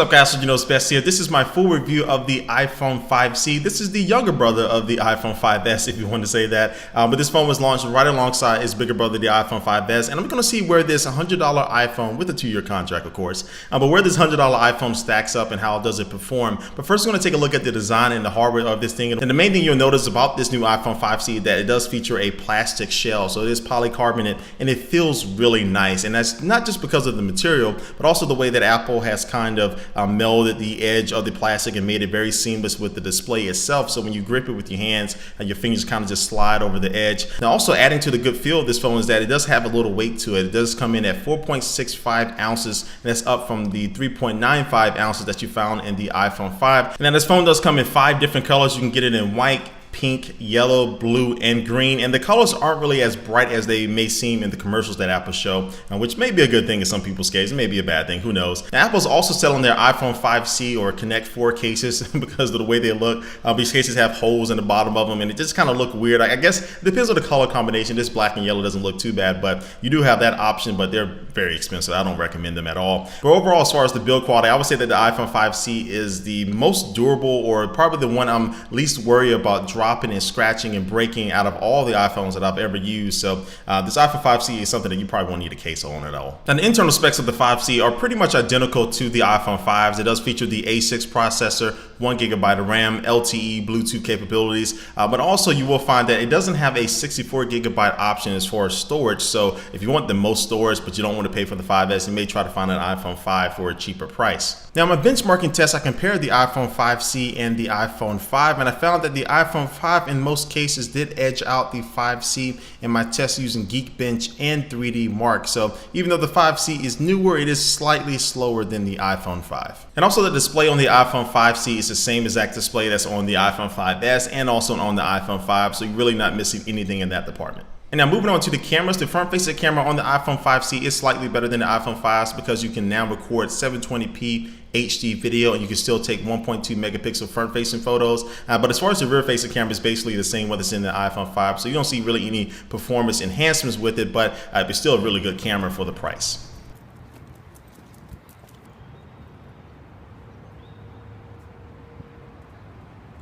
What's up guys, so you know it's best here. This is my full review of the iPhone 5C. This is the younger brother of the iPhone 5S, if you want to say that. But this phone was launched right alongside its bigger brother, the iPhone 5S. And I'm going to see where this $100 iPhone, with a 2-year contract of course, but where this $100 iPhone stacks up and how does it perform. But first we're going to take a look at the design and the hardware of this thing. And the main thing you'll notice about this new iPhone 5C is that it does feature a plastic shell. So it is polycarbonate and it feels really nice. And that's not just because of the material, but also the way that Apple has kind of melded the edge of the plastic and made it very seamless with the display itself. So when you grip it with your hands, your fingers kind of just slide over the edge. Now also adding to the good feel of this phone is that it does have a little weight to it. It does come in at 4.65 ounces, and that's up from the 3.95 ounces that you found in the iPhone 5. And then this phone does come in 5 different colors. You can get it in white, pink, yellow, blue, and green, and the colors aren't really as bright as they may seem in the commercials that Apple show, which may be a good thing in some people's case. It may be a bad thing, who knows. Now, Apple's also selling their iPhone 5C or Connect 4 cases because of the way they look. These cases have holes in the bottom of them and it just kind of look weird. I guess it depends on the color combination. This black and yellow doesn't look too bad, but you do have that option, but they're very expensive. I don't recommend them at all. But overall, as far as the build quality, I would say that the iPhone 5C is the most durable, or probably the one I'm least worried about dropping and scratching and breaking out of all the iPhones that I've ever used. So this iPhone 5C is something that you probably won't need a case on at all. Now the internal specs of the 5C are pretty much identical to the iPhone 5s. It does feature the A6 processor, 1 GB of RAM, LTE, Bluetooth capabilities, but also you will find that it doesn't have a 64 GB option as far as storage. So if you want the most storage but you don't want to pay for the 5S, you may try to find an iPhone 5 for a cheaper price. Now in my benchmarking test, I compared the iPhone 5C and the iPhone 5, and I found that the iPhone 5 in most cases did edge out the 5C in my test using Geekbench and 3D Mark. So even though the 5C is newer, it is slightly slower than the iPhone 5. And also the display on the iPhone 5C is the same exact display that's on the iPhone 5S and also on the iPhone 5, so you're really not missing anything in that department. And now moving on to the cameras, the front-facing camera on the iPhone 5C is slightly better than the iPhone 5s because you can now record 720p HD video and you can still take 1.2 megapixel front-facing photos. But as far as the rear-facing camera, it's basically the same what it's in the iPhone 5, so you don't see really any performance enhancements with it, but it's still a really good camera for the price.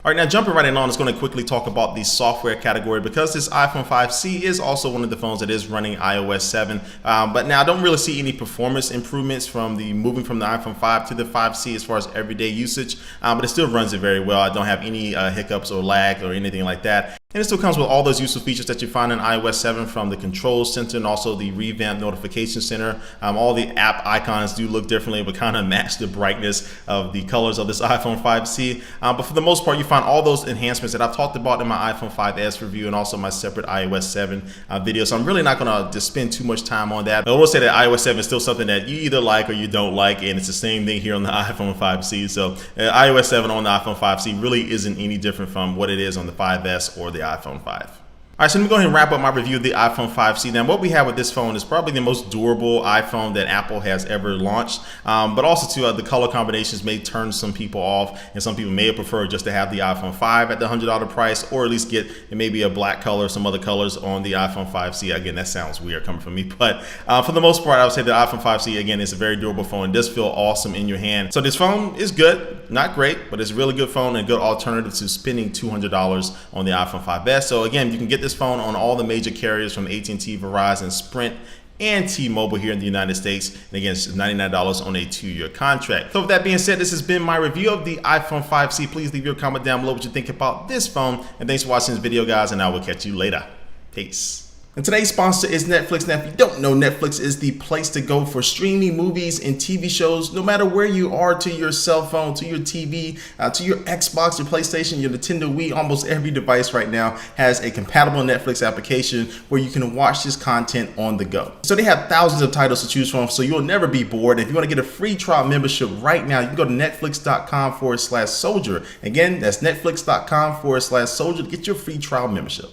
All right, now jumping right in on, it's going to quickly talk about the software category because this iPhone 5C is also one of the phones that is running iOS 7. But now I don't really see any performance improvements from the moving from the iPhone 5 to the 5C as far as everyday usage, but it still runs it very well. I don't have any hiccups or lag or anything like that. And it still comes with all those useful features that you find in iOS 7, from the control center and also the revamped notification center. All the app icons do look differently, but kind of match the brightness of the colors of this iPhone 5C. But for the most part, you find all those enhancements that I've talked about in my iPhone 5S review and also my separate iOS 7 video. So I'm really not going to just spend too much time on that. But I will say that iOS 7 is still something that you either like or you don't like, and it's the same thing here on the iPhone 5C. So iOS 7 on the iPhone 5C really isn't any different from what it is on the 5S or the iPhone 5. All right, so let me go ahead and wrap up my review of the iPhone 5C. Now, what we have with this phone is probably the most durable iPhone that Apple has ever launched, but also too, the color combinations may turn some people off, and some people may have preferred just to have the iPhone 5 at the $100 price, or at least get maybe a black color, some other colors on the iPhone 5C. Again, that sounds weird coming from me, but for the most part, I would say the iPhone 5C, again, is a very durable phone. It does feel awesome in your hand. So this phone is good, not great, but it's a really good phone and a good alternative to spending $200 on the iPhone 5S. So again, you can get this phone on all the major carriers from AT&T, Verizon, Sprint, and T-Mobile here in the United States. And again, it's $99 on a 2-year contract. So with that being said, this has been my review of the iPhone 5C. Please leave your comment down below what you think about this phone. And thanks for watching this video, guys, and I will catch you later. Peace. And today's sponsor is Netflix. Now, if you don't know, Netflix is the place to go for streaming movies and TV shows, no matter where you are, to your cell phone, to your TV, to your Xbox, your PlayStation, your Nintendo Wii. Almost every device right now has a compatible Netflix application where you can watch this content on the go. So they have thousands of titles to choose from, so you'll never be bored. If you want to get a free trial membership right now, you can go to netflix.com/soldier. Again, that's netflix.com/soldier to get your free trial membership.